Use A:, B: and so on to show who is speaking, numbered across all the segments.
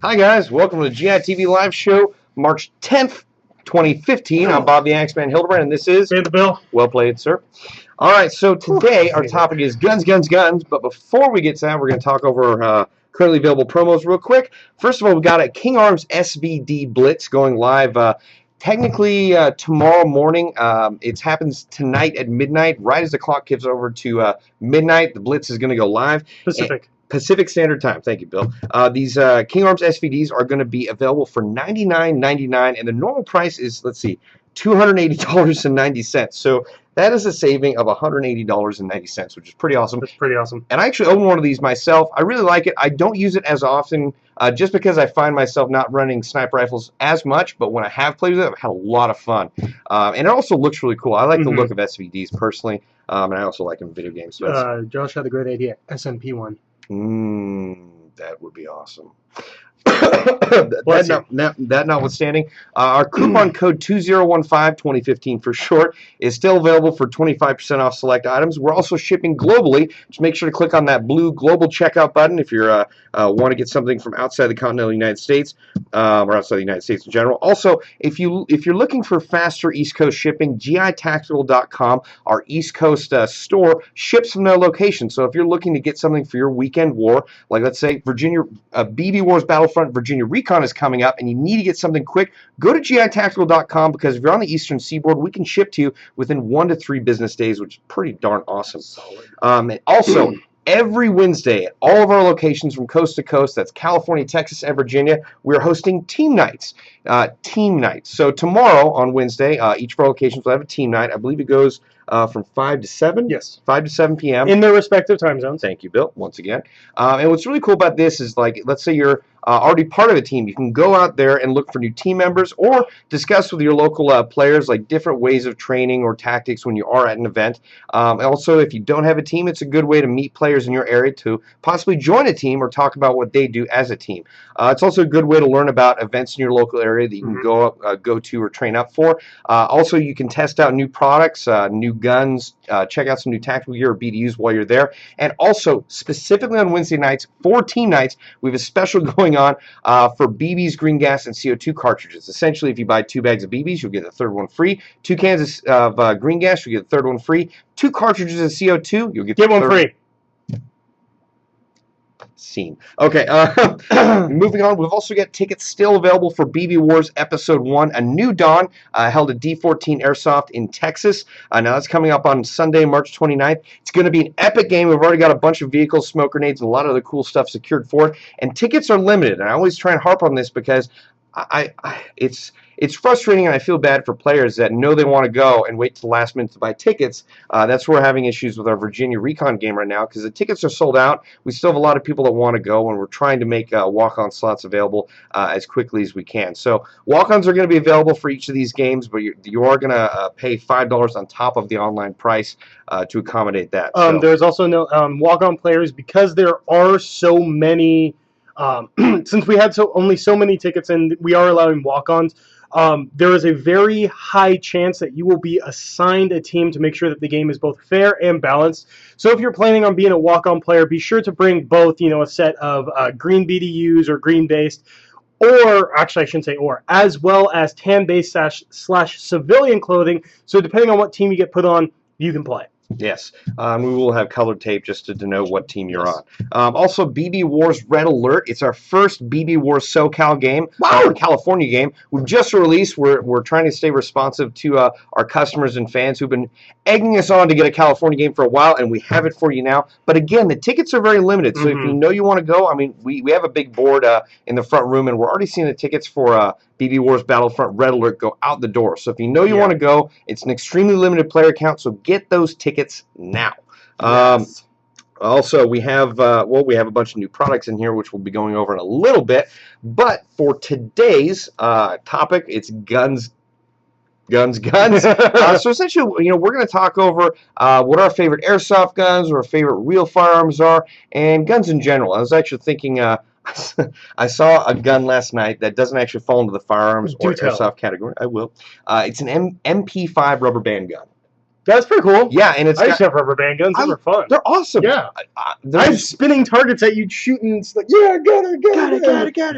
A: Hi guys, welcome to the GI TV live show, March 10th, 2015. I'm Bob the Axeman Hildebrand, and this is
B: Bill.
A: Well played, sir. All right, so today our topic is guns, guns, guns. But before we get to that, we're going to talk over currently available promos real quick. First of all, we got a King Arms SVD Blitz going live. Technically, tomorrow morning. It happens tonight at midnight, right as the clock gives over to midnight. The Blitz is going to go live. Pacific Standard Time. Thank you, Bill. These King Arms SVDs are going to be available for $99.99, and the normal price is, let's see, $280.90. So that is a saving of $180.90, which is pretty awesome.
B: That's pretty awesome.
A: And I actually own one of these myself. I really like it. I don't use it as often just because I find myself not running sniper rifles as much, but when I have played with it, I've had a lot of fun. And it also looks really cool. I like the look of SVDs personally, and I also like them in video games. So
B: Josh had a great idea. SMP one.
A: That would be awesome. that notwithstanding, our coupon code 2015-2015 for short is still available for 25% off select items. We're also shipping globally. Just make sure to click on that blue global checkout button if you want to get something from outside the continental United States or outside the United States in general. Also, if you're looking for faster East Coast shipping, gitactical.com, our East Coast store, ships from their location. So if you're looking to get something for your weekend war, like let's say Virginia BB Wars Battlefront Virginia Recon is coming up and you need to get something quick, go to gitactical.com, because if you're on the Eastern Seaboard, we can ship to you within 1 to 3 business days, which is pretty darn awesome. And also, every Wednesday at all of our locations from coast to coast, that's California, Texas, and Virginia, we're hosting team nights. So tomorrow on Wednesday, each of our locations will have a team night. I believe it goes from 5 to 7?
B: Yes.
A: 5 to 7 p.m.
B: In their respective time zones.
A: Thank you, Bill, once again. And what's really cool about this is, like, let's say you're already part of a team. You can go out there and look for new team members or discuss with your local players, like, different ways of training or tactics when you are at an event. Also, if you don't have a team, it's a good way to meet players in your area to possibly join a team or talk about what they do as a team. It's also a good way to learn about events in your local area that you can go to or train up for. Also, you can test out new products, new guns, check out some new tactical gear or BDUs while you're there. And also, specifically on Wednesday nights, for team nights, we have a special going on for BBs, green gas, and CO2 cartridges. Essentially, if you buy 2 bags of BBs, you'll get the third one free. 2 cans of green gas, you'll get the third one free. 2 cartridges of CO2, you'll get
B: one free.
A: Scene. Okay, moving on, we've also got tickets still available for BB Wars Episode 1, A New Dawn, held at D14 Airsoft in Texas. Now that's coming up on Sunday, March 29th. It's going to be an epic game. We've already got a bunch of vehicles, smoke grenades, and a lot of other cool stuff secured for it. And tickets are limited. And I always try and harp on this because it's frustrating, and I feel bad for players that know they want to go and wait to the last minute to buy tickets. That's where we're having issues with our Virginia Recon game right now, because the tickets are sold out. We still have a lot of people that want to go, and we're trying to make walk-on slots available as quickly as we can. So walk-ons are going to be available for each of these games, but you are going to pay $5 on top of the online price to accommodate that.
B: There's also no walk-on players, because there are so many. Since we had only so many tickets and we are allowing walk-ons, there is a very high chance that you will be assigned a team to make sure that the game is both fair and balanced. So if you're planning on being a walk-on player, be sure to bring both, a set of green BDUs or green-based, or actually I shouldn't say or, as well as tan-based slash civilian clothing. So depending on what team you get put on, you can play.
A: Yes, we will have colored tape just to denote what team you're on. Also, BB Wars Red Alert. It's our first BB Wars SoCal game, our California game. We've just released. We're trying to stay responsive to our customers and fans who've been egging us on to get a California game for a while, and we have it for you now. But again, the tickets are very limited, so if you know you want to go, I mean, we have a big board in the front room, and we're already seeing the tickets for BB Wars Battlefront Red Alert go out the door. So if you know you want to go, it's an extremely limited player count, so get those tickets now.
B: Yes.
A: Also, we have a bunch of new products in here, which we'll be going over in a little bit. But for today's topic, it's guns. So essentially, we're going to talk over what our favorite airsoft guns or our favorite real firearms are, and guns in general. I was actually thinking, I saw a gun last night that doesn't actually fall into the firearms or airsoft category. I will. It's an MP5 rubber band gun.
B: That's pretty cool.
A: Yeah, and it's
B: I used to have rubber band guns. Those are fun.
A: They're awesome.
B: Yeah. I had
A: There's-
B: spinning targets at you shooting. It's like, yeah, got it.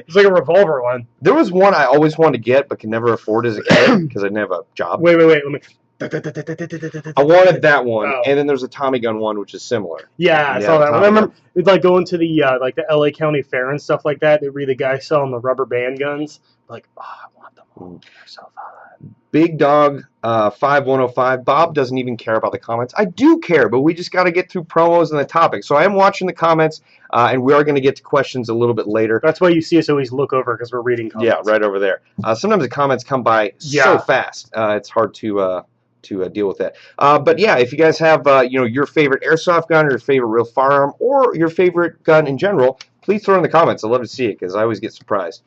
B: It's like a revolver one.
A: There was one I always wanted to get but could never afford as a kid because I didn't have a job.
B: Wait. Let me.
A: I wanted that one,
B: Oh.
A: and then there's a Tommy gun one which is similar.
B: Yeah, I saw that one. I
A: Tommy
B: remember we'd like going to the like the LA County Fair and stuff like that. They'd be the guy selling the rubber band guns. Like, oh, I want them all. They're so fun.
A: Big Dog 5105. Bob doesn't even care about the comments. I do care, but we just got to get through promos and the topic. So I am watching the comments, and we are going to get to questions a little bit later.
B: That's why you see us always look over because we're reading comments.
A: Yeah, right over there. Sometimes the comments come by so fast, it's hard to deal with that. But yeah, if you guys have your favorite airsoft gun or your favorite real firearm or your favorite gun in general, please throw it in the comments. I love to see it because I always get surprised.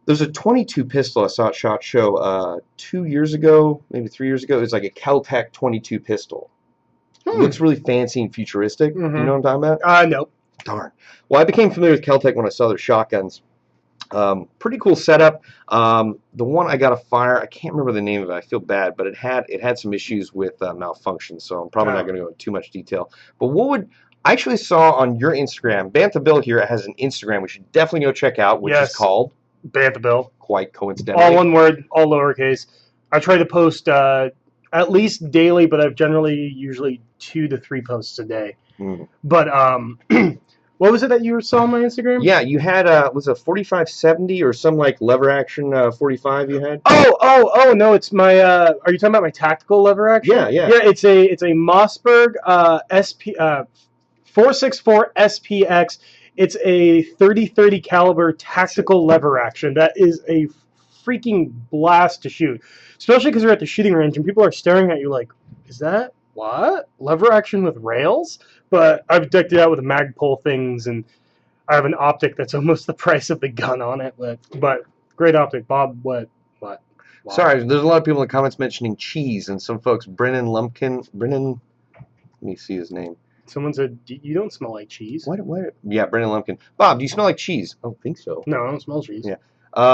A: There's a 22 pistol I saw at SHOT Show 2 years ago, maybe 3 years ago. It's like a Kel-Tec 22 pistol. It looks really fancy and futuristic.
B: Mm-hmm.
A: Do you know what I'm talking about?
B: No.
A: Darn. Well, I became familiar with Kel-Tec when I saw their shotguns. Pretty cool setup. The one I got to fire, I can't remember the name of it. I feel bad, but it had some issues with malfunction, so I'm probably not going to go into too much detail. But I actually saw on your Instagram, Bantha Bill here has an Instagram we should definitely go check out, which is called
B: Bantha Bill.
A: Quite coincidentally.
B: All one word, all lowercase. I try to post at least daily, but I've usually 2 to 3 posts a day.
A: Mm.
B: But what was it that you saw on my Instagram?
A: Yeah, you had was a 4570 or some like lever action 45 you had?
B: Oh no, it's my are you talking about my tactical lever action?
A: Yeah.
B: Yeah, it's a Mossberg SP 464 SPX. It's a 30-30 caliber tactical lever action. That is a freaking blast to shoot, especially because you're at the shooting range and people are staring at you like, is that what? Lever action with rails? But I've decked it out with Magpul things, and I have an optic that's almost the price of the gun on it. But great optic. Bob, what? Wow.
A: Sorry, there's a lot of people in the comments mentioning cheese, and some folks, Brennan, let me see his name.
B: Someone said, you don't smell like cheese.
A: What? Yeah, Brennan Lumpkin. Bob, do you smell like cheese? I don't think so.
B: No, I don't smell cheese.
A: Yeah.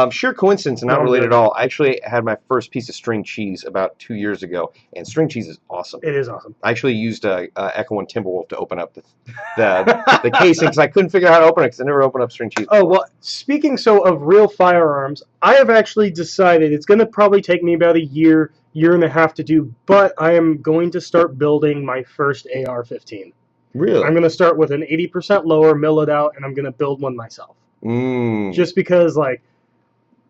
A: Sheer coincidence and not related at all. I actually had my first piece of string cheese about 2 years ago, and string cheese is awesome.
B: It is awesome.
A: I actually used Echo One Timberwolf to open up the casing because I couldn't figure out how to open it because I never opened up string cheese before.
B: Oh, well, speaking of real firearms, I have actually decided it's going to probably take me about a year and a half to do, but I am going to start building my first AR-15.
A: Really?
B: I'm going to start with an 80% lower, mill it out, and I'm going to build one myself. Just because, like,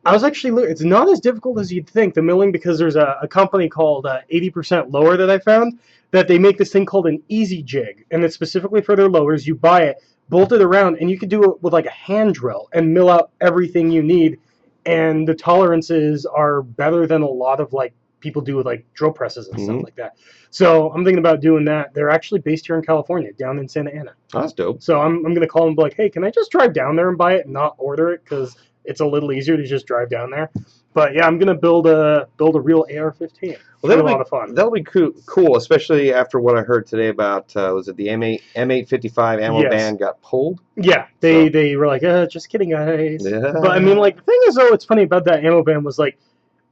B: I was actually, it's not as difficult as you'd think, the milling, because there's a company called 80% Lower that I found, that they make this thing called an Easy Jig, and it's specifically for their lowers. You buy it, bolt it around, and you can do it with like a hand drill and mill out everything you need, and the tolerances are better than a lot of like people do with like drill presses and stuff like that. So I'm thinking about doing that. They're actually based here in California, down in Santa Ana.
A: Oh, that's dope.
B: So I'm going to call them and be like, hey, can I just drive down there and buy it and not order it? Because it's a little easier to just drive down there. But yeah, I'm going to build a real AR-15. Well, that'll be a lot of fun.
A: That'll be cool, especially after what I heard today about, was it the M855 ammo ban got pulled?
B: Yeah, they were like, just kidding, guys. Yeah. But I mean, like, the thing is, though, what's funny about that ammo ban was, like,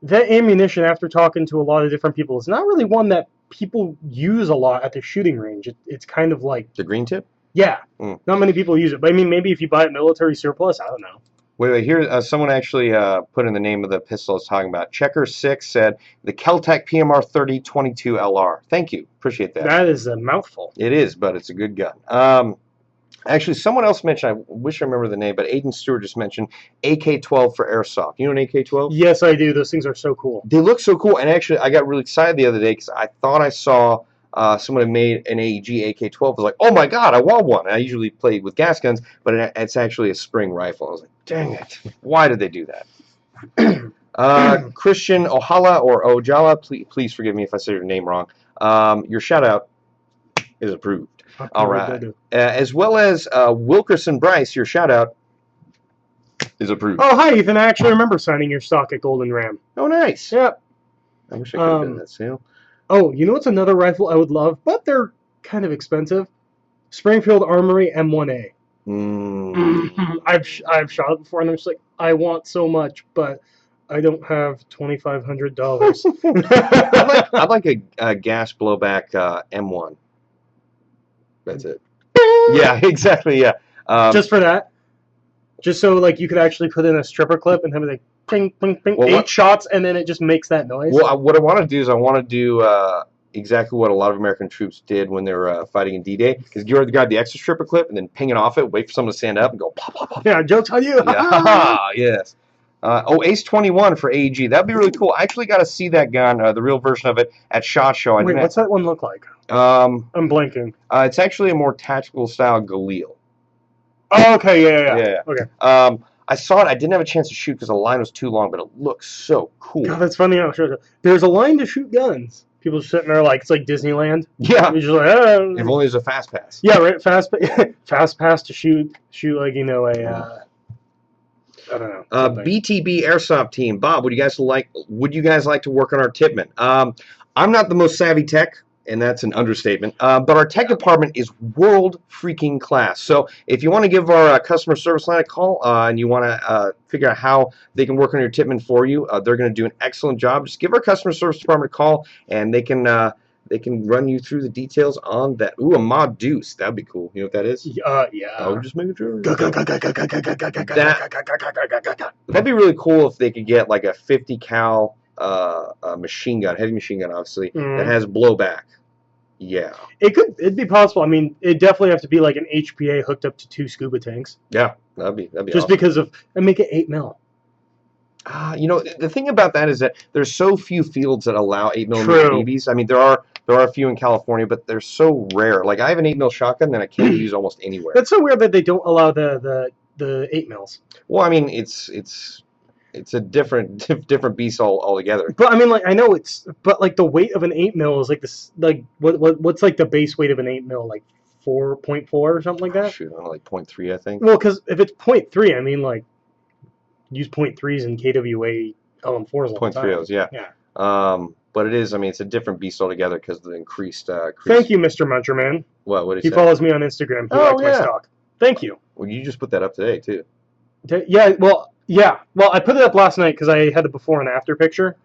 B: that ammunition, after talking to a lot of different people, is not really one that people use a lot at the shooting range. It's kind of like...
A: The green tip?
B: Yeah. Not many people use it. But I mean, maybe if you buy it military surplus, I don't know.
A: Wait, here, someone actually put in the name of the pistol I was talking about. Checker6 said, the Kel-Tec PMR 3022 LR. Thank you. Appreciate that.
B: That is a mouthful.
A: It is, but it's a good gun. Actually, someone else mentioned, I wish I remember the name, but Aiden Stewart just mentioned AK-12 for Airsoft. You know an AK-12?
B: Yes, I do. Those things are so cool.
A: They look so cool, and actually, I got really excited the other day because I thought I saw someone had made an AEG AK-12. I was like, oh my god, I want one. I usually play with gas guns, but it's actually a spring rifle. I was like, dang it. Why did they do that? Christian Ohala or Ojala, please forgive me if I say your name wrong. Your shout-out is approved. All right. As well as Wilkerson Bryce, your shout-out is approved.
B: Oh, hi, Ethan. I actually remember signing your stock at Golden Ram.
A: Oh, nice.
B: Yep.
A: I wish I could have done that sale.
B: Oh, you know what's another rifle I would love, but they're kind of expensive? Springfield Armory M1A. I've shot it before, and I'm just like, I want so much, but I don't have $2,500.
A: I'd like a gas blowback M1. That's it. Yeah, exactly. Yeah.
B: Just for that. Just so like you could actually put in a stripper clip and have it like ping, ping, ping,
A: Well,
B: 8 shots, and then it just makes that noise.
A: Well, what I want to do is I want to do exactly what a lot of American troops did when they were fighting in D-Day. Because you grab the extra stripper clip and then ping it off it, wait for someone to stand up and go pop, pop, pop.
B: Yeah, joke's on you.
A: Yeah, yes. Ace 21 for AEG. That'd be really cool. I actually got to see that gun, the real version of it, at SHOT Show.
B: Wait, what's that one look like?
A: I'm
B: blanking.
A: It's actually a more tactical style Galil.
B: Oh, okay, yeah. Okay.
A: I saw it. I didn't have a chance to shoot because the line was too long, but it looks so cool.
B: God, that's funny. There's a line to shoot guns. People sitting there like it's like Disneyland.
A: Yeah.
B: You're just like, oh.
A: If only there's a fast pass.
B: Yeah, right. Fast pass to shoot like I don't know.
A: BTB Airsoft team. Bob, would you guys like to work on our Tipman? I'm not the most savvy tech, and that's an understatement. But our tech department is world freaking class. So if you want to give our customer service line a call and you want to figure out how they can work on your Tipman for you, they're going to do an excellent job. Just give our customer service department a call, and they can run you through the details on that. Ooh, a mod deuce. That'd be cool. You know what that is?
B: Yeah.
A: I'm just making sure. That'd be really cool if they could get like a 50 cal machine gun, heavy machine gun, obviously, that has blowback. Yeah.
B: It'd be possible. I mean, it'd definitely have to be like an HPA hooked up to 2 scuba tanks.
A: Yeah, that'd be
B: just
A: awesome.
B: Because of, and make it 8 mil.
A: The thing about that is that there's so few fields that allow 8mm BBs. I mean, there are a few in California, but they're so rare. Like I have an 8mm shotgun that I can't use almost anywhere.
B: That's so weird that they don't allow the 8 mils.
A: Well, I mean, it's a different beast altogether.
B: But I mean, like I know but like the weight of an 8 mil is like this. Like what's like the base weight of an 8 mil? Like 4.4 or something like that.
A: Shoot, I don't know, like 0.3, I think.
B: Well, because if it's 0.3, I mean like use 0.3s in KWA LM4s all the time.
A: 0.30s, yeah. But it is. I mean, it's a different beast altogether because of the increased.
B: Thank you, Mr. Muncherman.
A: What did
B: he
A: say?
B: follows me on Instagram. He liked my stock. Thank you.
A: Well, you just put that up today too.
B: Yeah. Well, I put it up last night because I had the before and after picture,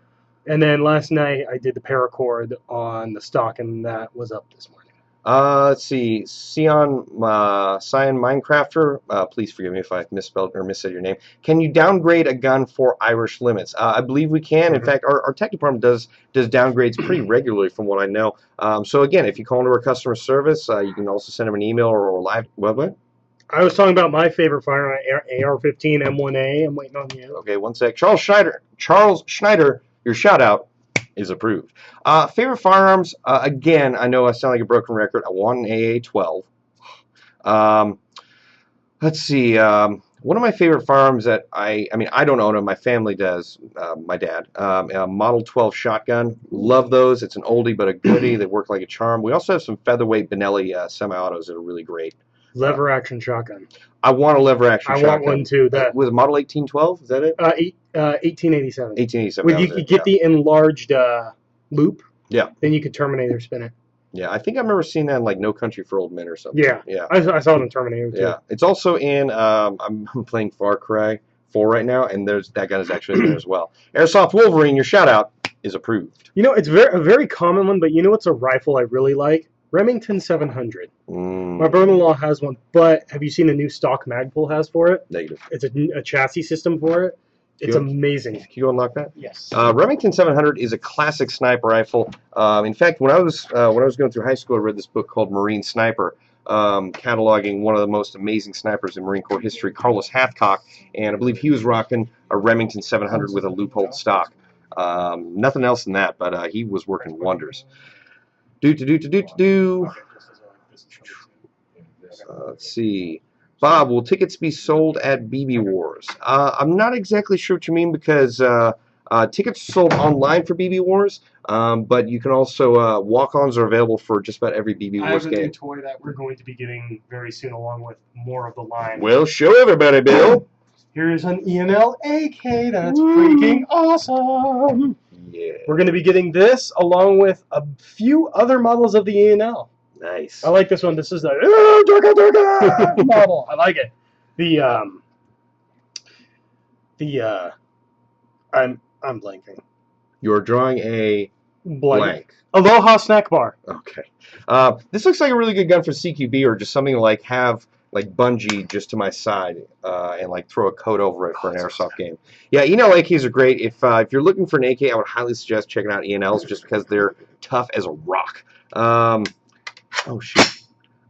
B: and then last night I did the paracord on the stock, and that was up this morning.
A: Let's see, Cyan Minecrafter. Please forgive me if I misspelled or missaid your name. Can you downgrade a gun for Irish limits? I believe we can. In fact, our tech department does downgrades pretty regularly, from what I know. So again, if you call into our customer service, you can also send them an email or live. What?
B: I was talking about my favorite firearm, AR-15 M1A. I'm waiting on you.
A: Okay, one sec. Charles Schneider, your shout out is approved. Favorite firearms, again, I know I sound like a broken record. I want an AA-12. Let's see. One of my favorite firearms that I mean, I don't own them. My family does. My dad. A Model 12 shotgun. Love those. It's an oldie but a goodie. They work like a charm. We also have some featherweight Benelli semi-autos that are really great.
B: Lever action shotgun.
A: I want a lever action shotgun.
B: I want one too. That
A: with a Model 1812. Is that it?
B: 1887.
A: 1887.
B: Well, you could get the enlarged loop.
A: Yeah.
B: Then you could Terminator spin it.
A: Yeah, I think I remember seeing that in like No Country for Old Men or something.
B: Yeah. I saw it in Terminator too.
A: Yeah, it's also in. I'm playing Far Cry 4 right now, and that gun is actually in there as well. Airsoft Wolverine, your shout out is approved.
B: You know, it's a very common one, but you know what's a rifle I really like? Remington 700. My brother-in-law has one, but have you seen the new stock Magpul has for it?
A: Negative.
B: It's a chassis system for it. It's amazing.
A: Can you unlock that?
B: Yes.
A: Remington 700 is a classic sniper rifle. In fact, when I was going through high school, I read this book called Marine Sniper, cataloging one of the most amazing snipers in Marine Corps history, Carlos Hathcock, and I believe he was rocking a Remington 700 with a loophole stock. Nothing else than that, but he was working wonders. Let's see. Bob, will tickets be sold at BB Wars? I'm not exactly sure what you mean because tickets are sold online for BB Wars, but you can also walk-ons are available for just about every BB Wars game.
B: I have a new toy that we're going to be getting very soon, along with more of the line.
A: Well, show everybody, Bill.
B: Here's an ENL AK that's freaking awesome.
A: Yeah.
B: We're going to be getting this along with a few other models of the ENL.
A: Nice.
B: I like this one. This is the model. I like it. I'm blanking.
A: You're drawing a blank.
B: Aloha snack bar.
A: Okay. This looks like a really good gun for CQB or just something to like have like bungee just to my side and like throw a coat over it for an airsoft game. Yeah, AKs are great. If you're looking for an AK, I would highly suggest checking out ENLs just because they're tough as a rock. Oh shoot.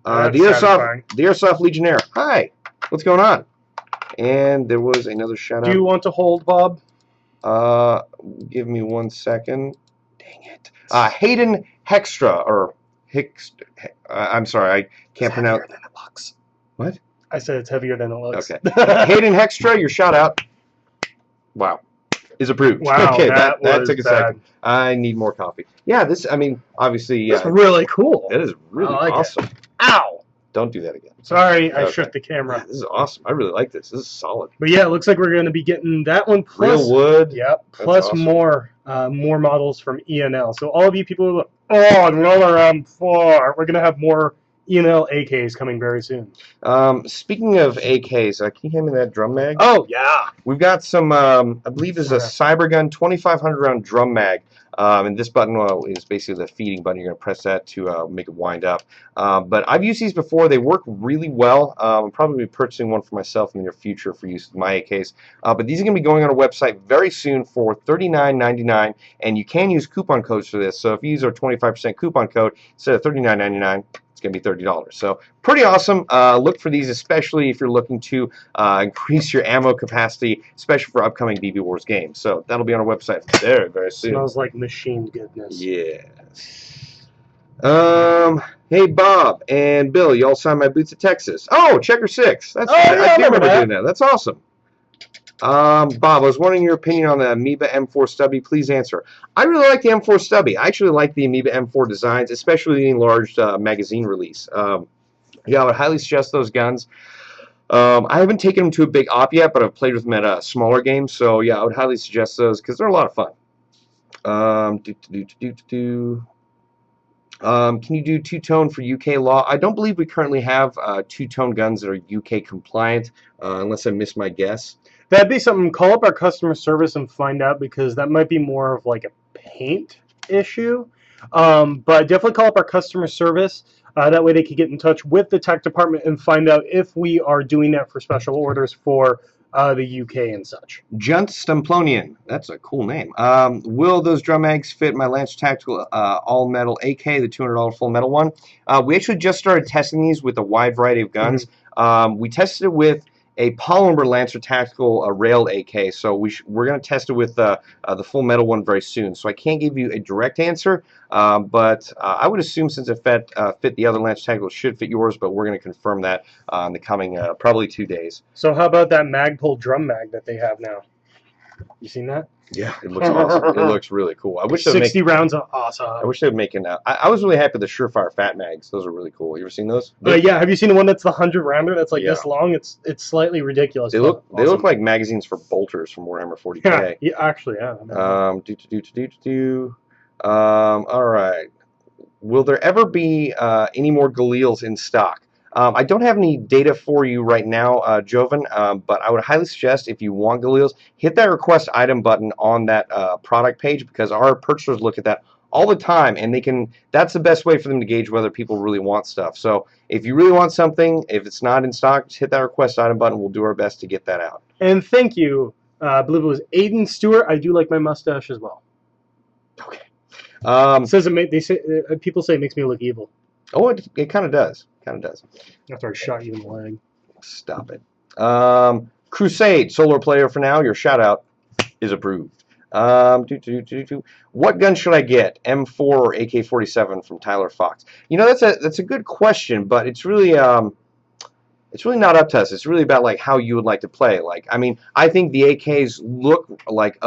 A: The Airsoft Legionnaire. Hi. What's going on? And there was another shout out.
B: Do you want to hold, Bob?
A: Give me 1 second. Dang it. Hayden Hextra or Hicks. I'm sorry, I can't pronounce.
B: Heavier than it looks.
A: What?
B: I said it's heavier than it looks.
A: Okay. Hayden Hextra, your shout out. Wow. Is approved.
B: Wow.
A: Okay, that took a
B: bad.
A: second. I need more coffee. Yeah, obviously,
B: It's really cool.
A: It is really awesome.
B: Ow!
A: Don't do that again.
B: Sorry, I shook the camera.
A: Yeah, this is awesome. I really like this. This is solid.
B: But yeah, it looks like we're going to be getting that one plus
A: real wood.
B: Yep. Plus awesome. more models from ENL. So all of you people who are like, oh, another M4. We're going to have more ENL AKs coming very soon.
A: Speaking of AKs, can you hand me that drum mag?
B: Oh yeah.
A: We've got some. I believe is a Cybergun 2500 round drum mag. And this button is basically the feeding button. You're going to press that to make it wind up. But I've used these before. They work really well. I'm probably purchasing one for myself in the near future for use with my AKs. But these are going to be going on our website very soon for $39.99, and you can use coupon codes for this. So if you use our 25% coupon code instead of $39.99, it's going to be $30. So pretty awesome. Look for these, especially if you're looking to increase your ammo capacity, especially for upcoming BB Wars games. So that'll be on our website very, very soon.
B: Smells like machine goodness.
A: Yeah. Hey Bob and Bill, y'all signed my boots at Texas. Oh, Checker 6. I do remember doing that. That's awesome. Bob, I was wondering your opinion on the Amoeba M4 Stubby. Please answer. I really like the M4 Stubby. I actually like the Amoeba M4 designs, especially the enlarged magazine release. Yeah, I would highly suggest those guns. I haven't taken them to a big op yet, but I've played with them at smaller games. So yeah, I would highly suggest those because they're a lot of fun. Can you do two-tone for UK law? I don't believe we currently have two-tone guns that are UK compliant, unless I missed my guess.
B: That'd be something. Call up our customer service and find out, because that might be more of like a paint issue. But definitely call up our customer service. That way they can get in touch with the tech department and find out if we are doing that for special orders for the UK and such.
A: Junt Stumplonian. That's a cool name. Will those drum mags fit my Lance Tactical all-metal AK, the $200 full metal one? We actually just started testing these with a wide variety of guns. We tested it with a polymer Lancer Tactical railed AK, so we're going to test it with the full metal one very soon. So I can't give you a direct answer, but I would assume since it fit the other Lancer Tactical, it should fit yours, but we're going to confirm that in the coming probably 2 days.
B: So how about that Magpul drum mag that they have now? You seen that?
A: Yeah, it looks awesome. It looks really cool. I wish
B: 60 rounds of awesome.
A: I wish they would make I was really happy with the Surefire Fat Mags. Those are really cool. You ever seen those?
B: Yeah, have you seen the one that's the 100 rounder that's like this long? It's slightly ridiculous.
A: They look like magazines for bolters from Warhammer 40K.
B: Yeah, actually, yeah.
A: All right. Will there ever be any more Galils in stock? I don't have any data for you right now, Joven, but I would highly suggest if you want Galils, hit that request item button on that product page, because our purchasers look at that all the time, and that's the best way for them to gauge whether people really want stuff. So if you really want something, if it's not in stock, just hit that request item button. We'll do our best to get that out.
B: And thank you. I believe it was Aiden Stewart. I do like my mustache as well.
A: Okay.
B: People say it makes me look evil.
A: Oh, it kind of does.
B: After I shot you in the leg.
A: Stop it. Crusade, solar player for now. Your shout out is approved. What gun should I get? M4 or AK-47 from Tyler Fox? That's a good question, but it's really not up to us. It's really about like how you would like to play. I think the AKs look like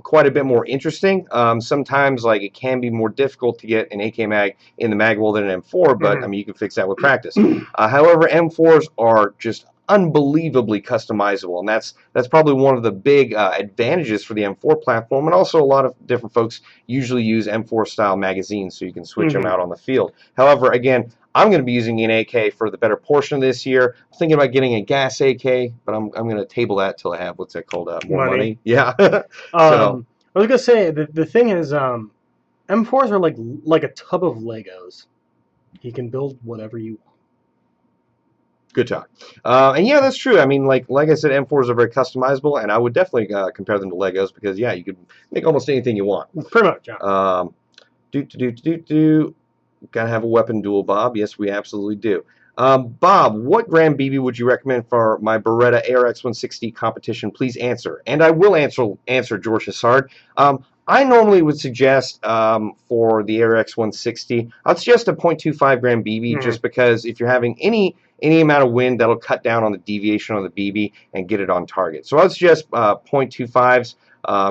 A: quite a bit more interesting. Sometimes it can be more difficult to get an AK mag in the mag well than an M4, but you can fix that with practice. However, M4s are just unbelievably customizable, and that's probably one of the big advantages for the M4 platform. And also, a lot of different folks usually use M4 style magazines, so you can switch them out on the field. However, again, I'm going to be using an AK for the better portion of this year. I'm thinking about getting a gas AK, but I'm going to table that till I have, what's that called, more money. Yeah. So
B: I was gonna say the thing is, M4s are like a tub of Legos. You can build whatever you want.
A: good talk. And yeah, that's true. I mean, like I said, M4s are very customizable, and I would definitely compare them to Legos because yeah, you could make almost anything you want.
B: Pretty much, yeah.
A: Gotta have a weapon duel, Bob. Yes, we absolutely do. Bob, what gram BB would you recommend for my Beretta ARX 160 competition? Please answer. And I will answer George Hassard. I normally would suggest for the ARX 160, I'd suggest a 0.25 gram BB just because if you're having any amount of wind, that'll cut down on the deviation on the BB and get it on target. So I'd suggest 0.25s.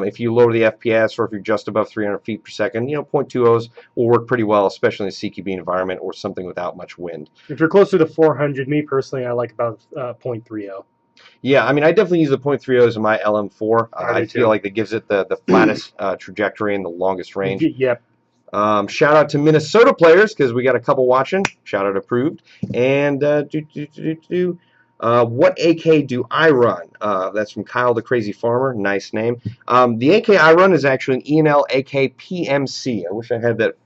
A: If you lower the FPS or if you're just above 300 feet per second, 0.20s will work pretty well, especially in a CQB environment or something without much wind.
B: If you're closer to 400, me personally, I like about 0.30.
A: Yeah, I mean, I definitely use the 0.30s in my LM4. I feel like that gives it the flattest trajectory and the longest range.
B: Yep.
A: Shout out to Minnesota players because we got a couple watching. Shout out approved. And what AK do I run? That's from Kyle the Crazy Farmer. Nice name. The AK I run is actually an E&L AK PMC. I wish I had that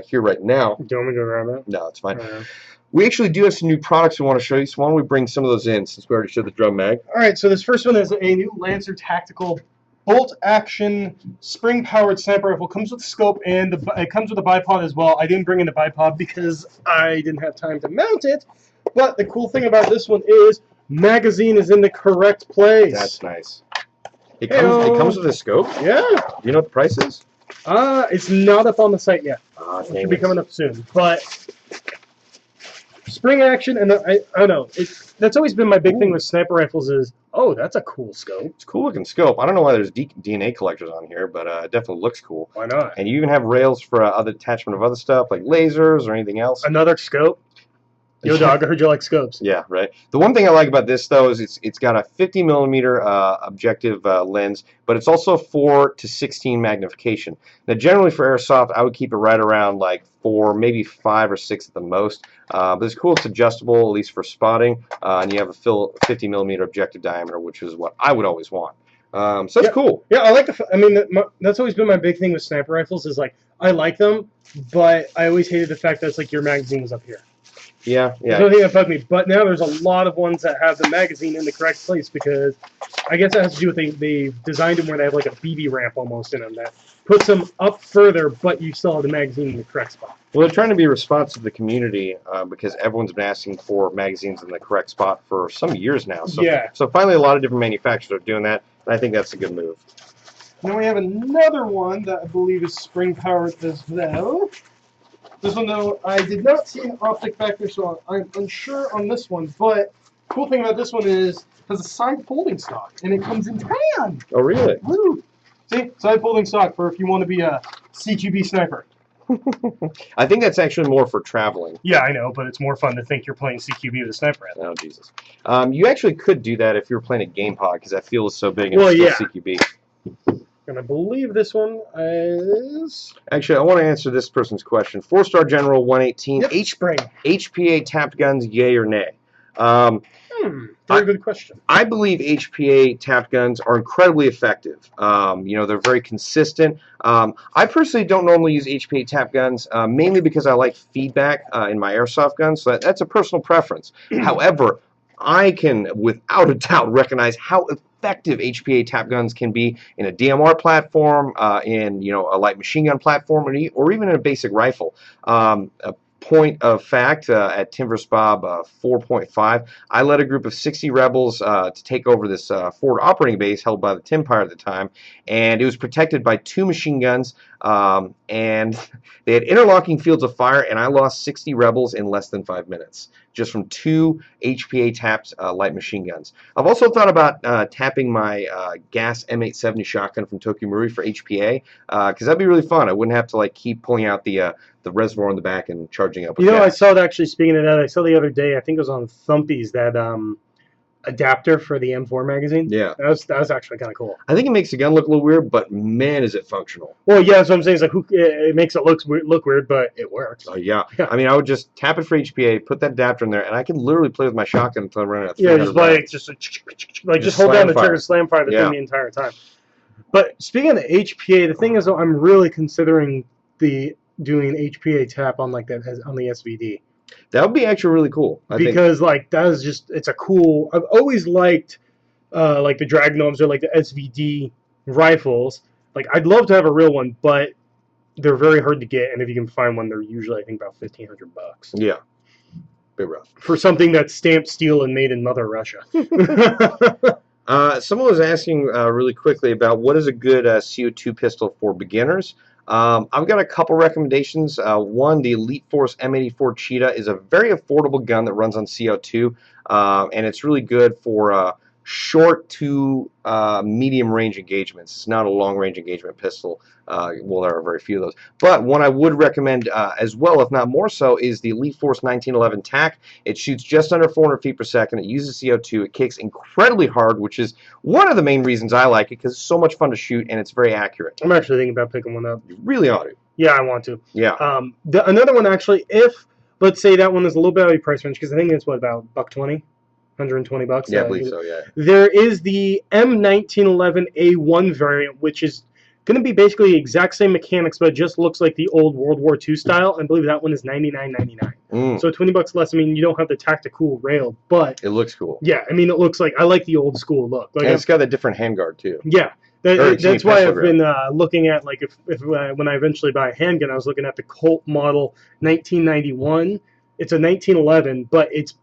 A: here right now.
B: Do you want me to grab that?
A: No, it's fine. We actually do have some new products we want to show you, so why don't we bring some of those in since we already showed the drum mag.
B: All right, so this first one is a new Lancer Tactical bolt-action spring-powered sniper rifle. Comes with a scope and it comes with a bipod as well. I didn't bring in the bipod because I didn't have time to mount it, but the cool thing about this one is magazine is in the correct place.
A: That's nice. It comes with a scope?
B: Yeah.
A: Do you know what the price is?
B: It's not up on the site yet. It should be coming up soon, but spring action, and I don't know. That's always been my big thing with sniper rifles is, oh, that's a cool scope.
A: It's a cool looking scope. I don't know why there's DNA collectors on here, but it definitely looks cool.
B: Why not?
A: And you even have rails for other attachment of other stuff like lasers or anything else.
B: Another scope. Yo, dog, I heard you like scopes.
A: Yeah, right. The one thing I like about this, though, is it's got a 50 millimeter objective lens, but it's also 4 to 16 magnification. Now, generally for airsoft, I would keep it right around like 4, maybe 5 or 6 at the most. But it's cool. It's adjustable, at least for spotting, and you have a 50 millimeter objective diameter, which is what I would always want. So that's cool.
B: Yeah, I like I mean, that's always been my big thing with sniper rifles is like I like them, but I always hated the fact that it's like your magazine was up here.
A: Yeah.
B: There's nothing that bugged me, but now there's a lot of ones that have the magazine in the correct place because I guess that has to do with they designed them where they have like a BB ramp almost in them that puts them up further, but you still have the magazine in the correct spot.
A: Well, they're trying to be responsive to the community because everyone's been asking for magazines in the correct spot for some years now. So, so finally, a lot of different manufacturers are doing that, and I think that's a good move.
B: Then we have another one that I believe is spring-powered as well. This one, though, I did not see an optic factor, so I'm unsure on this one. But cool thing about this one is it has a side folding stock, and it comes in tan.
A: Oh, really?
B: Woo! See, side folding stock for if you want to be a CQB sniper.
A: I think that's actually more for traveling.
B: Yeah, I know, but it's more fun to think you're playing CQB with a sniper rifle.
A: Oh, Jesus. You actually could do that if you were playing a game pod, because that field is so big and it's still CQB.
B: And I believe this one is...
A: Actually, I want to answer this person's question. 4-star General 118.
B: Yep, spring.
A: HPA tapped guns, yay or nay?
B: Very good question.
A: I believe HPA tapped guns are incredibly effective. They're very consistent. I personally don't normally use HPA tapped guns, mainly because I like feedback in my airsoft guns. So that's a personal preference. However, I can, without a doubt, recognize how effective HPA tap guns can be in a DMR platform, in a light machine gun platform, or even in a basic rifle. A point of fact, at Tim vs. Bob 4.5, I led a group of 60 rebels to take over this forward operating base held by the Timpire at the time, and it was protected by 2 machine guns, and they had interlocking fields of fire, and I lost 60 rebels in less than 5 minutes, just from 2 HPA tapped light machine guns. I've also thought about tapping my gas M870 shotgun from Tokyo Marui for HPA, because that'd be really fun. I wouldn't have to keep pulling out the reservoir in the back and charging up with gas.
B: I saw it actually, speaking of that, I saw the other day, I think it was on Thumpies, that adapter for the M4 magazine.
A: Yeah.
B: That was actually kind of cool.
A: I think it makes the gun look a little weird, but man, is it functional.
B: Well, yeah, that's what I'm saying. It's like it makes it look weird, but it works.
A: Oh yeah.
B: Yeah.
A: I mean, I would just tap it for HPA, put that adapter in there, and I can literally play with my shotgun until I run out of 300
B: just like
A: rounds.
B: just hold down the trigger, slam fire the
A: Yeah.
B: thing the entire time. But speaking of the HPA, the thing is, I'm really considering doing HPA tap on like that on the SVD.
A: That would be actually really cool.
B: Because like that is just it's a cool. I've always liked like the Dragnomes or like the SVD rifles. Like I'd love to have a real one, but they're very hard to get, and if you can find one, they're usually I think about $1,500.
A: Yeah, bit rough
B: for something that's stamped steel and made in Mother Russia.
A: Someone was asking really quickly about what is a good CO2 pistol for beginners. I've got a couple recommendations. One, the Elite Force M84 Cheetah is a very affordable gun that runs on CO2, and it's really good for short to medium range engagements. It's not a long range engagement pistol. Well, there are very few of those. But one I would recommend as well, if not more so, is the Elite Force 1911 TAC. It shoots just under 400 feet per second. It uses CO2. It kicks incredibly hard, which is one of the main reasons I like it, because it's so much fun to shoot and it's very accurate.
B: I'm actually thinking about picking one up.
A: You really ought to.
B: Yeah, I want to.
A: Yeah.
B: Another one actually, if let's say that one is a little bit out of your price range, because I think it's what about $120, $120.
A: Yeah, I believe so. Yeah.
B: There is the M1911A1 variant, which is going to be basically the exact same mechanics, but it just looks like the old World War II style. I believe that one is $99.99. So $20 less. I mean, you don't have the tactical rail, but
A: it looks cool.
B: Yeah, I mean, it looks like I like the old school look. Like,
A: and it's got a different handguard too.
B: Yeah. That's why I've been looking at, like, if when I eventually buy a handgun, I was looking at the Colt model 1991. It's a 1911, but it's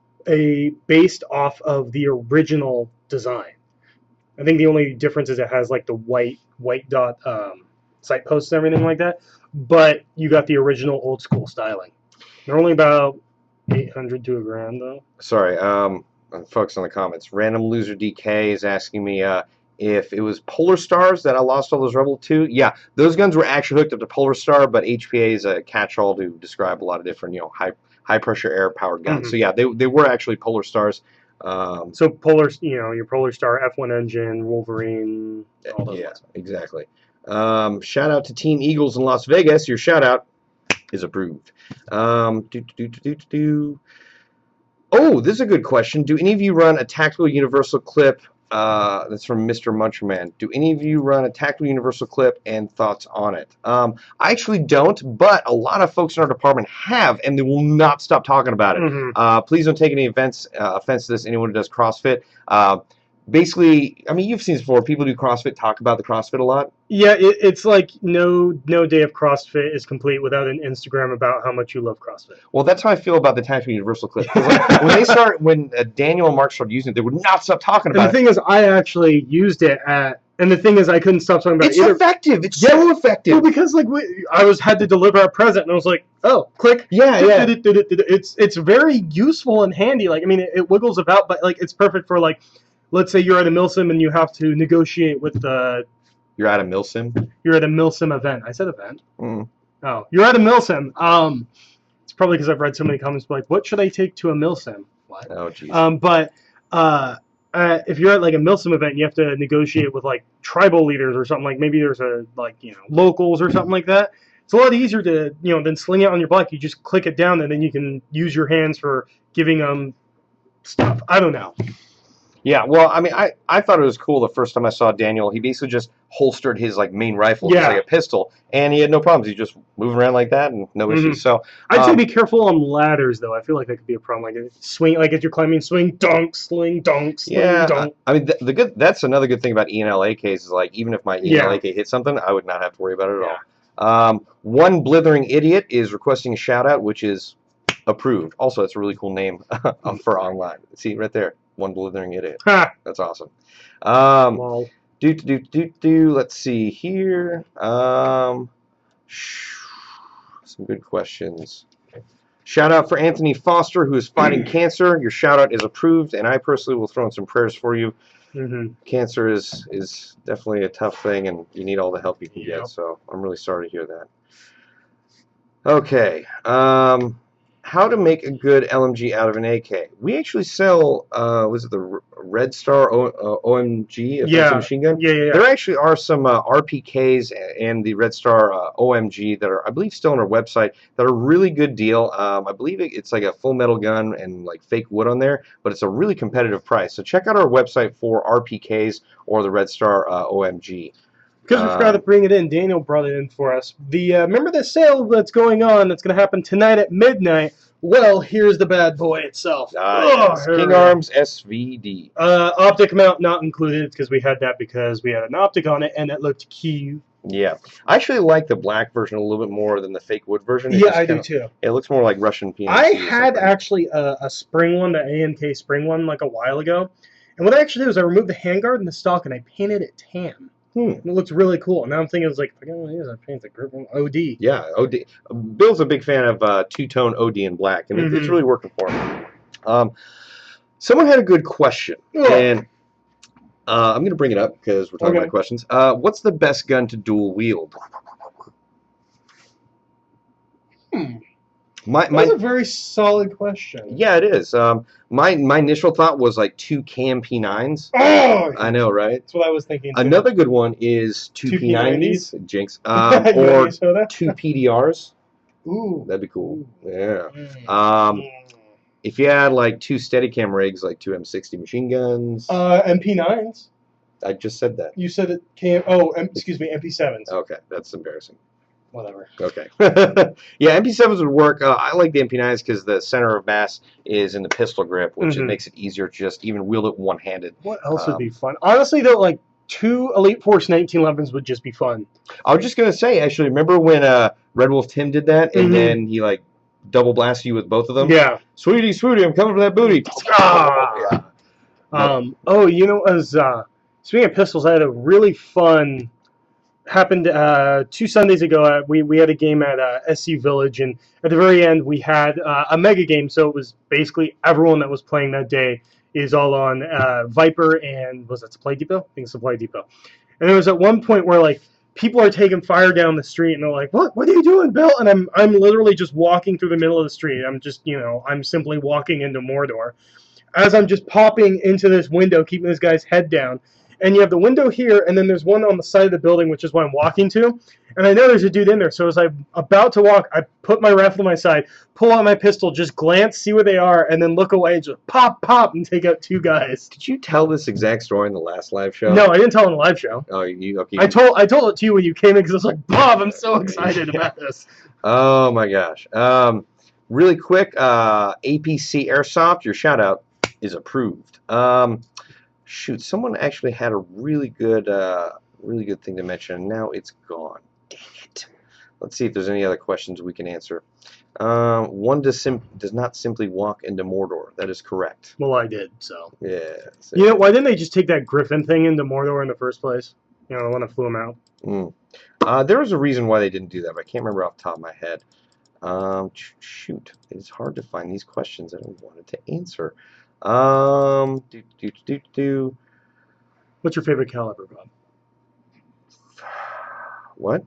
B: based off of the original design. I think the only difference is it has like the white dot sight posts and everything like that, but you got the original old school styling. They're only about $800 to $1,000 though.
A: Sorry, folks in the comments. Random Loser DK is asking me if it was Polar Stars that I lost all those Rebel to. Yeah, those guns were actually hooked up to Polar Star, but HPA is a catch-all to describe a lot of different, high pressure air powered guns. So yeah, they were actually Polar Stars.
B: So Polar, your Polar Star F1 engine, Wolverine, all those ones.
A: Exactly. Shout out to Team Eagles in Las Vegas. Your shout out is approved. Oh, this is a good question. Do any of you run a tactical universal clip? That's from Mr. Muncherman. Do any of you run a tactical universal clip, and thoughts on it? I actually don't, but a lot of folks in our department have, and they will not stop talking about it. Please don't take any offense to this, anyone who does CrossFit. Basically, I mean, you've seen this before. People do CrossFit talk about the CrossFit a lot.
B: Yeah, it's like no day of CrossFit is complete without an Instagram about how much you love CrossFit.
A: Well, that's how I feel about the tactical universal clip. When Daniel and Mark started using it, they would not stop talking about it.
B: And the thing is, I actually used it and the thing is, I couldn't stop talking about it.
A: It's effective. It's so effective.
B: Well, because like I had to deliver a present, and I was like, oh, click.
A: Yeah.
B: It's very useful and handy. Like, I mean, it wiggles about, but like it's perfect for like, let's say you're at a milsim and you have to negotiate with the.
A: You're at a milsim?
B: You're at a milsim event. I said event. Oh, you're at a milsim. It's probably because I've read so many comments like, what should I take to a milsim? What?
A: Oh, jeez.
B: But if you're at like a milsim event, you have to negotiate with like tribal leaders or something. Like maybe there's locals or something like that. It's a lot easier to than sling it on your bike. You just click it down and then you can use your hands for giving them stuff. I don't know.
A: Yeah, well, I mean, I thought it was cool the first time I saw Daniel. He basically just holstered his like main rifle, just like a pistol, and he had no problems. He just moved around like that and no issues. So
B: I'd say be careful on ladders, though. I feel like that could be a problem. Like swing, like if you're climbing, swing, dunk, sling, dunk, sling, dunk.
A: I mean, that's another good thing about ENL AKs is like even if my ENL AK hit something, I would not have to worry about it at all. One blithering idiot is requesting a shout out, which is approved. Also, it's a really cool name for online. See right there. One blithering idiot. That's awesome. Let's see here. Some good questions. Shout out for Anthony Foster, who is fighting cancer. Your shout out is approved, and I personally will throw in some prayers for you. Cancer is definitely a tough thing, and you need all the help you can get. So I'm really sorry to hear that. Okay. How to make a good LMG out of an AK? We actually sell, was it the Red Star OMG offensive
B: Yeah,
A: machine gun.
B: yeah.
A: There actually are some RPKs and the Red Star OMG that are, I believe, still on our website that are a really good deal. I believe it's like a full metal gun and like fake wood on there, but it's a really competitive price. So check out our website for RPKs or the Red Star OMG.
B: Because we forgot to bring it in, Daniel brought it in for us. Remember the sale that's going on that's going to happen tonight at midnight? Well, here's the bad boy itself.
A: Yes. King Arms SVD.
B: Optic mount not included because we had that because we had an optic on it and it looked cute.
A: Yeah. I actually like the black version a little bit more than the fake wood version.
B: Yeah, I do too.
A: It looks more like Russian PMC.
B: I had actually a spring one, the ANK spring one, like a while ago. And what I actually did was I removed the handguard and the stock and I painted it tan. And it looks really cool. Now I'm thinking, it's like, if I can only use, I paint the grip on OD.
A: Yeah, OD. Bill's a big fan of two-tone OD in black, and it's really working for him. Someone had a good question, and I'm going to bring it up because we're talking about questions. What's the best gun to dual wield?
B: That's a very solid question.
A: Yeah, it is. My initial thought was like two CAM P9s.
B: Oh!
A: I know, right?
B: That's what I was thinking too.
A: Another good one is two P90s. Jinx. Or two PDRs.
B: Ooh.
A: That'd be cool. Yeah. If you had like two Steadicam rigs, like two M60 machine guns.
B: MP9s.
A: I just said that.
B: You said it came. Oh, excuse me, MP7s.
A: Okay, that's embarrassing.
B: Whatever.
A: Okay. Yeah, MP7s would work. I like the MP9s because the center of mass is in the pistol grip, which it makes it easier to just even wield it one-handed.
B: What else would be fun? Honestly, though, like two Elite Force 1911s would just be fun.
A: I was just gonna say, actually, remember when Red Wolf Tim did that, and then he like double blasted you with both of them?
B: Yeah.
A: Sweetie, I'm coming for that booty.
B: Yeah. Oh, you know, as speaking of pistols, I had a really fun. Happened 2 Sundays ago. We had a game at SC Village, and at the very end we had a mega game. So it was basically everyone that was playing that day is all on Viper, and was that Supply Depot? I think Supply Depot. And there was at one point where like people are taking fire down the street, and they're like, "What are you doing, Bill?" And I'm literally just walking through the middle of the street. I'm simply walking into Mordor, as I'm just popping into this window, keeping this guy's head down. And you have the window here, and then there's one on the side of the building, which is what I'm walking to. And I know there's a dude in there, so as I'm about to walk, I put my rifle to my side, pull out my pistol, just glance, see where they are, and then look away and just pop, and take out 2 guys.
A: Did you tell this exact story in the last live show?
B: No, I didn't tell it in the live show.
A: Oh, you okay?
B: I told it to you when you came in because I was like, Bob, I'm so excited about this.
A: Oh my gosh. Really quick, APC Airsoft, your shout out is approved. Shoot, someone actually had a really good thing to mention. Now it's gone. Dang it. Let's see if there's any other questions we can answer. One does not simply walk into Mordor. That is correct.
B: Well, I did, so.
A: Yeah. So.
B: You know, why didn't they just take that Griffin thing into Mordor in the first place? You know, the one that flew him out.
A: There was a reason why they didn't do that, but I can't remember off the top of my head. Shoot, it's hard to find these questions that I wanted to answer.
B: What's your favorite caliber, Bob?
A: What?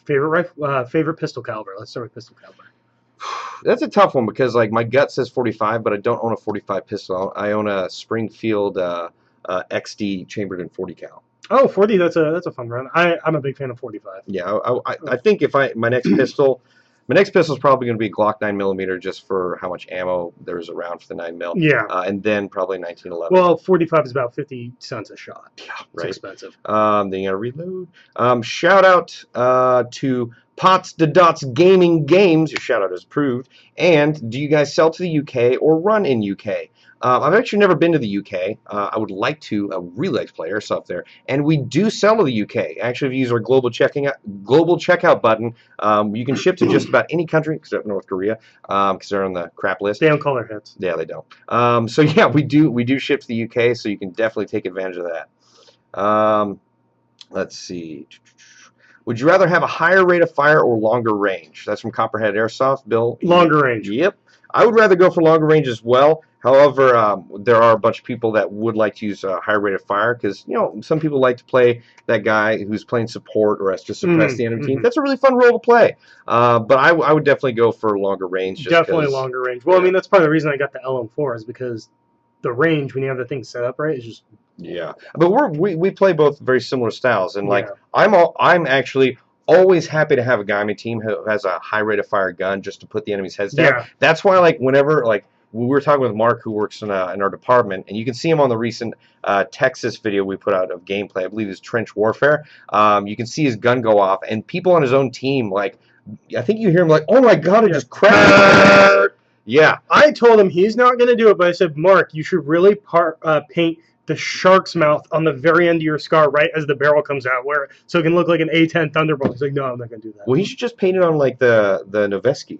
B: Favorite pistol caliber. Let's start with pistol caliber.
A: That's a tough one because like my gut says 45, but I don't own a 45 pistol. I own a Springfield XD chambered in 40 cal.
B: Oh, 40. That's a fun run. I'm a big fan of 45.
A: Yeah, I think if my next pistol. My next pistol is probably going to be a Glock 9mm just for how much ammo there's around for the 9mm.
B: Yeah.
A: And then probably 1911.
B: Well, 45 is about 50 cents a shot.
A: Yeah, right.
B: It's expensive.
A: Then you got to reload. Shout out to Pots the Dots Gaming Games. Your shout out is approved. And do you guys sell to the UK or run in UK? I've actually never been to the UK. I would like to. I really like to play Airsoft there. And we do sell to the UK. Actually, if you use our global checkout button, you can ship to just about any country except North Korea because they're on the crap list.
B: They don't call their hits.
A: Yeah, they don't. So yeah, we do ship to the UK, so you can definitely take advantage of that. Let's see. Would you rather have a higher rate of fire or longer range? That's from Copperhead Airsoft, Bill.
B: Longer range.
A: Yep. I would rather go for longer range as well. However, there are a bunch of people that would like to use a higher rate of fire because, you know, some people like to play that guy who's playing support or has to suppress the enemy team. That's a really fun role to play. But I would definitely go for longer range.
B: Definitely longer range. Well, I mean, that's part of the reason I got the LM4 is because the range when you have the thing set up right is just
A: Yeah, but we play both very similar styles, and like
B: yeah.
A: I'm actually always happy to have a guy on my team who has a high rate of fire gun just to put the enemy's heads down.
B: Yeah.
A: That's why like whenever like we were talking with Mark who works in our department, and you can see him on the recent Texas video we put out of gameplay. I believe it's trench warfare. You can see his gun go off, and people on his own team like I think you hear him like, oh my god, it just cracked. Yeah.
B: I told him he's not going to do it, but I said, Mark, you should really paint the shark's mouth on the very end of your scar right as the barrel comes out, so it can look like an A10 Thunderbolt. He's like, no, I'm not going to do that.
A: Well, he should just paint it on like the Noveski.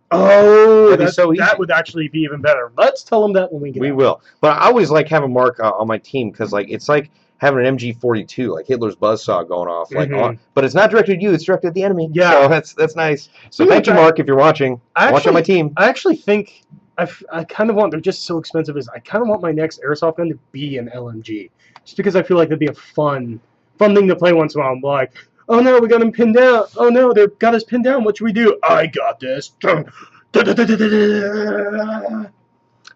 B: Oh,
A: That'd be so easy.
B: that would actually be even better. Let's tell him that when we get
A: We
B: out.
A: will. But I always like having Mark on my team because like it's like having an MG42, like Hitler's buzzsaw going off, like but it's not directed at you; it's directed at the enemy.
B: Yeah.
A: So that's nice. So thank you, Mark, if you're watching. Watch on my team.
B: I actually think I kind of want. They're just so expensive. I kind of want my next airsoft gun to be an LMG, just because I feel like that'd be a fun thing to play once in a while. I'm like, oh no, we got him pinned down. Oh no, they got us pinned down. What should we do? I got this.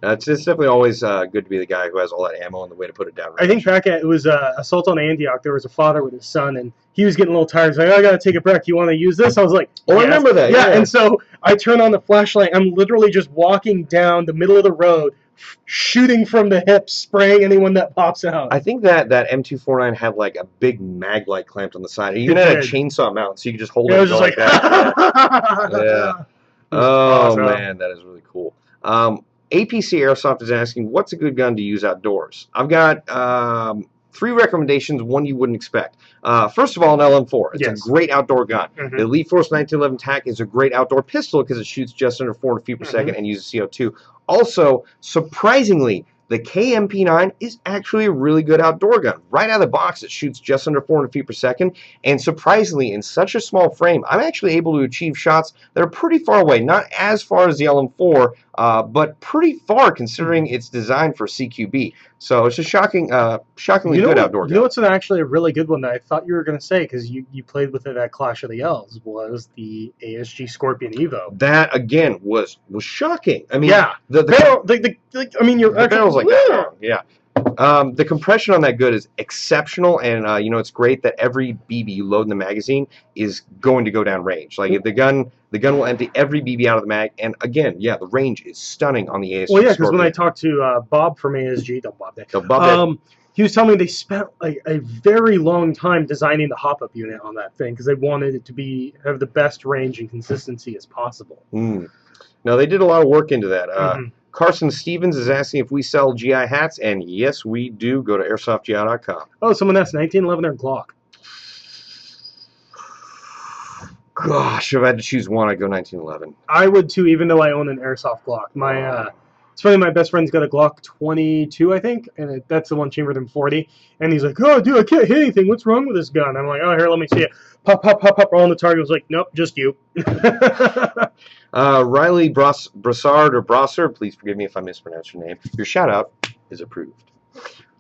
A: It's definitely always good to be the guy who has all that ammo and the way to put it down.
B: I think back at it was Assault on Antioch. There was a father with his son, and he was getting a little tired. He's like, I gotta take a break. You want to use this? I was like,
A: oh, yes. I remember that.
B: Yeah. And so I turn on the flashlight. I'm literally just walking down the middle of the road, shooting from the hips, spraying anyone that pops out.
A: I think that M249 had like a big mag light clamped on the side. It even had a chainsaw mount, so you could just hold it.
B: It was just like
A: that. Yeah. Oh
B: awesome.
A: Man, that is really cool. APC Airsoft is asking, what's a good gun to use outdoors? I've got 3 recommendations, one you wouldn't expect. First of all, an LM4. It's a great outdoor gun. The Elite Force 1911 TAC is a great outdoor pistol because it shoots just under 400 feet per second and uses CO2. Also, surprisingly, the KMP9 is actually a really good outdoor gun. Right out of the box, it shoots just under 400 feet per second, and surprisingly, in such a small frame, I'm actually able to achieve shots that are pretty far away. Not as far as the LM4, but pretty far considering it's designed for CQB. So it's a shockingly good outdoor gun.
B: You know what's actually a really good one that I thought you were going to say, because you played with it at Clash of the Elves, was the ASG Scorpion Evo.
A: That, again, was shocking. I mean,
B: yeah. The barrel's
A: like that. Yeah. The compression on that gun is exceptional, and it's great that every BB you load in the magazine is going to go down range. Like the gun will empty every BB out of the mag, and again, yeah, the range is stunning on the ASG.
B: Well, yeah, because when I talked to Bob from ASG, he was telling me they spent like a very long time designing the hop-up unit on that thing because they wanted it to have the best range and consistency as possible.
A: No, they did a lot of work into that. Carson Stevens is asking if we sell GI hats, and yes, we do. Go to airsoftgi.com.
B: Oh, someone asked 1911 or Glock.
A: Gosh, if I had to choose one, I'd go 1911.
B: I would too, even though I own an airsoft Glock. It's funny, my best friend's got a Glock 22, I think, and that's the one chambered in 40. And he's like, oh, dude, I can't hit anything. What's wrong with this gun? I'm like, oh, here, let me see it. Pop, pop, pop, pop, roll on the target. I was like, nope, just you.
A: Riley Brassard or Brosser, please forgive me if I mispronounce your name. Your shout out is approved.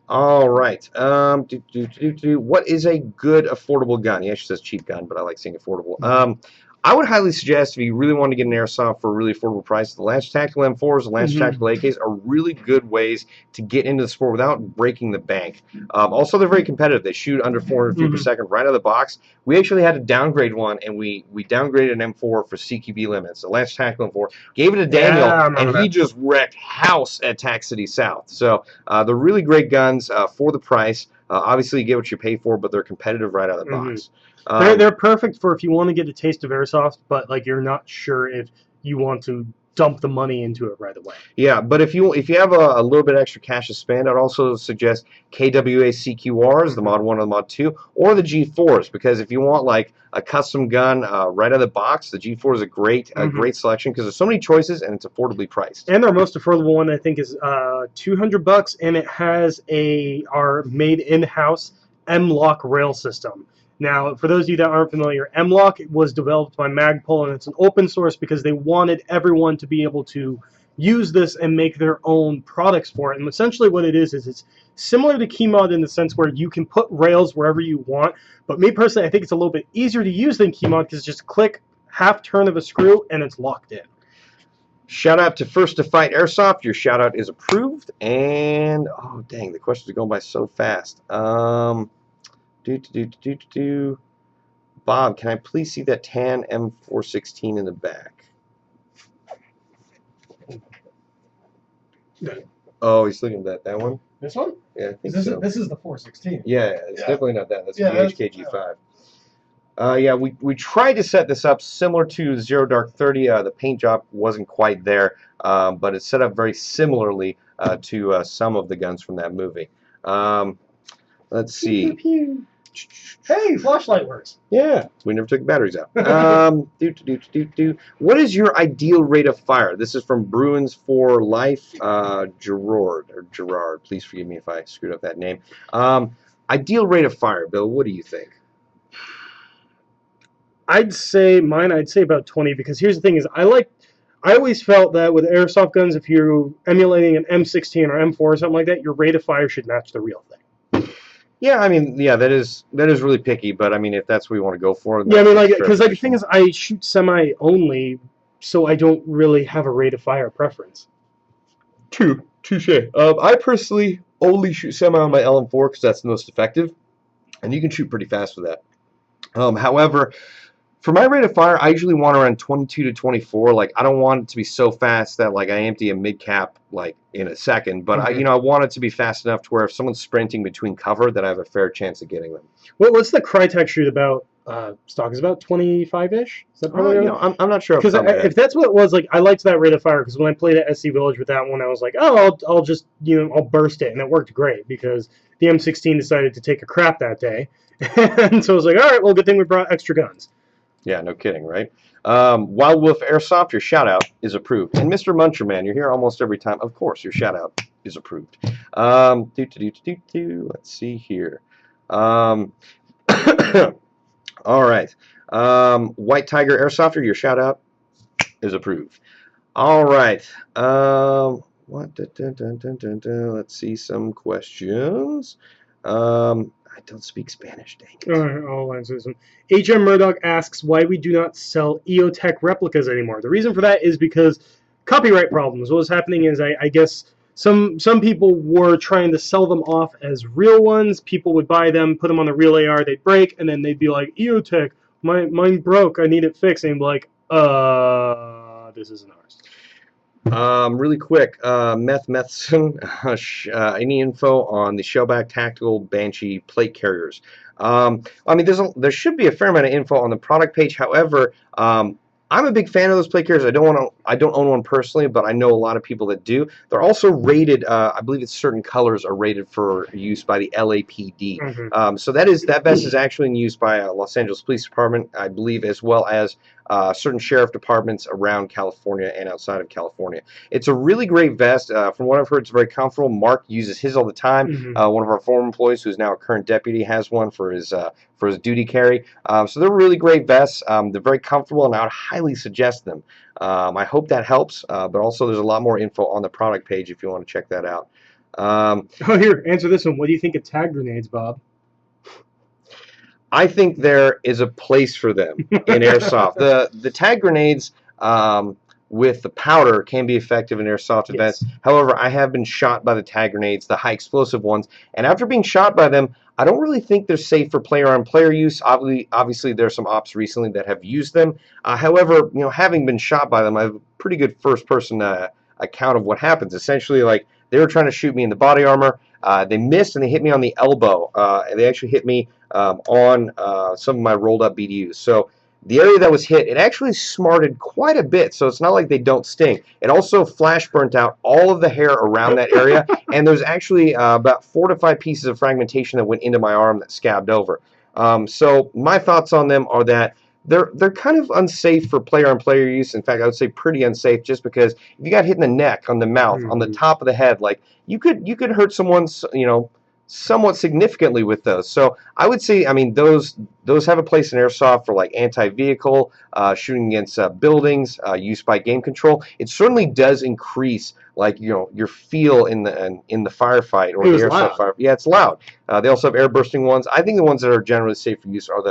A: All right. What is a good affordable gun? He actually says cheap gun, but I like saying affordable. I would highly suggest if you really want to get an airsoft for a really affordable price, the Lance Tactical M4s, the Lance Tactical AKs are really good ways to get into the sport without breaking the bank. Also, they're very competitive. They shoot under 400 feet per second right out of the box. We actually had to downgrade one, and we downgraded an M4 for CQB limits. The Lance Tactical M4 gave it to Daniel, and he just wrecked house at Tac City South. So they're really great guns for the price. Obviously, you get what you pay for, but they're competitive right out of the box.
B: They're perfect for if you want to get a taste of airsoft, but like you're not sure if you want to dump the money into it right away.
A: Yeah, but if you have a little bit extra cash to spend, I'd also suggest KWA CQRs, the Mod 1 or the Mod 2, or the G4s, because if you want like a custom gun right out of the box, the G4 is a great selection because there's so many choices and it's affordably priced.
B: And our most affordable one I think is $200, and it has our made in-house M-Lock rail system. Now, for those of you that aren't familiar, M-Lock was developed by Magpul, and it's an open source because they wanted everyone to be able to use this and make their own products for it. And essentially what it is it's similar to Keymod in the sense where you can put rails wherever you want. But me personally, I think it's a little bit easier to use than Keymod because it's just click, half turn of a screw, and it's locked in.
A: Shout out to First to Fight Airsoft. Your shout out is approved. And oh dang, the questions are going by so fast. Bob, can I please see that tan M416 in the back?
B: No.
A: Oh, he's looking at that one.
B: This one?
A: Yeah, I think
B: This
A: so.
B: is the 416.
A: Yeah, it's definitely not that. That's the
B: Yeah, that's-
A: HKG5. Yeah, we tried to set this up similar to Zero Dark 30. The paint job wasn't quite there, but it's set up very similarly to some of the guns from that movie. Let's see.
B: Hey, flashlight works.
A: Yeah, we never took the batteries out. What is your ideal rate of fire? This is from Bruins for Life, Gerard. Please forgive me if I screwed up that name. Ideal rate of fire, Bill. What do you think?
B: I'd say about 20, because here's the thing: is I always felt that with airsoft guns, if you're emulating an M16 or M4 or something like that, your rate of fire should match the real thing.
A: Yeah, I mean, yeah, that is really picky, but I mean, if that's what you want to go for,
B: Yeah, I mean, because the thing is, I shoot semi only, so I don't really have a rate of fire preference.
A: True, touche. I personally only shoot semi on my LM4 because that's the most effective, and you can shoot pretty fast with that. However, for my rate of fire, I usually want around 22 to 24. Like, I don't want it to be so fast that like I empty a mid cap like in a second, but I want it to be fast enough to where if someone's sprinting between cover, that I have a fair chance of getting them.
B: What's the Crytek shoot about? Stock is about 25-ish. Is that probably?
A: I'm not sure.
B: Because if that's what it was, like, I liked that rate of fire, because when I played at SC Village with that one, I was like, oh, I'll just I'll burst it, and it worked great because the M16 decided to take a crap that day, and so I was like, all right, well, good thing we brought extra guns.
A: Yeah, no kidding, right? Wild Wolf Airsoft, your shout out is approved. And Mr. Muncherman, you're here almost every time. Of course, your shout out is approved. Let's see here. All right. White Tiger Airsofter, your shout out is approved. All right. Let's see some questions. I don't speak Spanish, dang it.
B: All right, I'll answer this one. HM Murdoch asks why we do not sell EOTech replicas anymore. The reason for that is because copyright problems. What was happening is I guess some people were trying to sell them off as real ones. People would buy them, put them on the real AR, they'd break, and then they'd be like, EOTech, mine broke, I need it fixed. And they'd be like, this isn't ours.
A: Really quick, Methson, any info on the Shellback Tactical Banshee plate carriers? I mean, there should be a fair amount of info on the product page. However, I'm a big fan of those plate carriers. I don't own one personally, but I know a lot of people that do. They're also rated. I believe it's certain colors are rated for use by the LAPD. So that vest is actually in use by Los Angeles Police Department, I believe, as well as certain sheriff departments around California and outside of California. It's a really great vest. From what I've heard, it's very comfortable. Mark uses his all the time. One of our former employees, who's now a current deputy, has one for his duty carry. So they're really great vests. They're very comfortable, and I would highly suggest them. I hope that helps, but also there's a lot more info on the product page if you want to check that out.
B: Here, answer this one. What do you think of tag grenades, Bob?
A: I think there is a place for them in airsoft. The tag grenades with the powder can be effective in airsoft events. However, I have been shot by the tag grenades, the high explosive ones, and after being shot by them, I don't really think they're safe for player-on-player use. Obviously, there's some ops recently that have used them. However, having been shot by them, I have a pretty good first-person account of what happens. Essentially, like, they were trying to shoot me in the body armor. They missed, and they hit me on the elbow. And they actually hit me on some of my rolled-up BDUs. So the area that was hit, it actually smarted quite a bit, so it's not like they don't sting. It also flash burnt out all of the hair around that area, and there's actually about 4 to 5 pieces of fragmentation that went into my arm that scabbed over. So my thoughts on them are that they're kind of unsafe for player-on-player use. In fact, I would say pretty unsafe, just because if you got hit in the neck, on the mouth, on the top of the head, like you could hurt someone, somewhat significantly with those. So I would say, I mean, those have a place in airsoft for like anti-vehicle, shooting against buildings, use by game control. It certainly does increase, like, your feel in the firefight or the airsoft fire. Yeah, it's loud. They also have air bursting ones. I think the ones that are generally safe for use are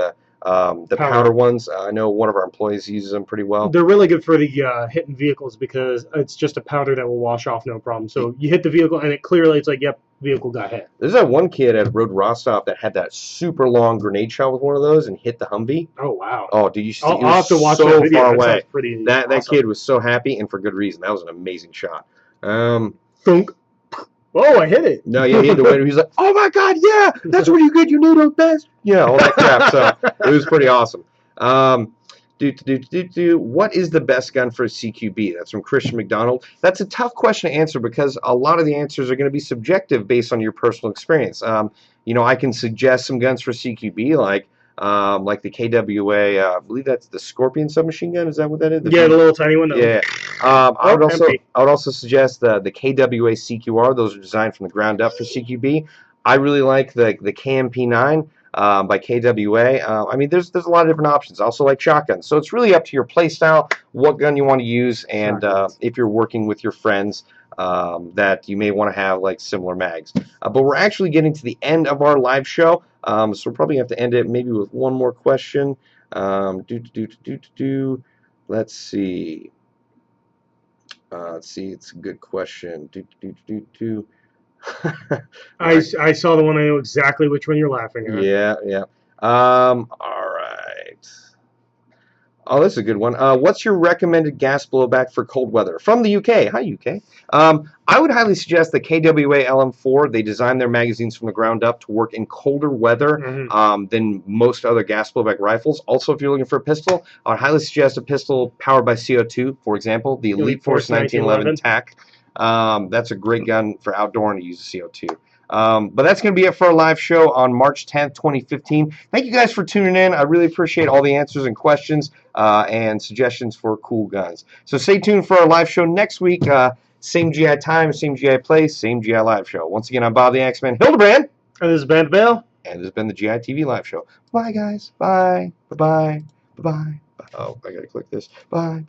A: The powder ones, I know one of our employees uses them pretty well.
B: They're really good for the hitting vehicles because it's just a powder that will wash off no problem. So you hit the vehicle and it clearly, it's like, yep, vehicle got hit.
A: There's that one kid at Road Rostov that had that super long grenade shot with one of those and hit the Humvee.
B: Oh, wow.
A: Oh, dude, you see,
B: I'll have to watch
A: so
B: that video.
A: far
B: That
A: away.
B: sounds pretty
A: That
B: awesome.
A: kid was so happy, and for good reason. That was an amazing shot.
B: Thunk. Oh, I hit it.
A: No, yeah, he hit the window. He's like, "Oh my God, yeah, that's what you get your NATO best." Yeah, all that crap. So it was pretty awesome. What is the best gun for a CQB? That's from Christian McDonald. That's a tough question to answer because a lot of the answers are going to be subjective based on your personal experience. I can suggest some guns for CQB like the KWA. I believe that's the Scorpion submachine gun. Is that what that is?
B: Yeah, the little tiny one.
A: Yeah. I
B: empty.
A: would also suggest the KWA CQR. Those are designed from the ground up for CQB. I really like the KMP9 by KWA. I mean, there's a lot of different options. I also like shotguns. So it's really up to your play style, what gun you want to use, and if you're working with your friends that you may want to have like similar mags. But we're actually getting to the end of our live show, so we'll probably have to end it maybe with one more question. Let's see. It's a good question.
B: I saw the one. I know exactly which one you're laughing at.
A: Yeah. All right. Oh, this is a good one. What's your recommended gas blowback for cold weather? From the UK. Hi, UK. I would highly suggest the KWA LM4. They designed their magazines from the ground up to work in colder weather than most other gas blowback rifles. Also, if you're looking for a pistol, I would highly suggest a pistol powered by CO2, for example, the Elite Force 1911 TAC. That's a great gun for outdoor and to use CO2. But that's going to be it for our live show on March 10th, 2015. Thank you guys for tuning in. I really appreciate all the answers and questions and suggestions for cool guns. So stay tuned for our live show next week. Same GI time, same GI place, same GI live show. Once again, I'm Bob the Axeman Hildebrand.
B: And this is Ben Bale.
A: And this has been the GI TV live show. Bye, guys. Bye. Bye-bye. Bye-bye. Oh, I got to click this. Bye.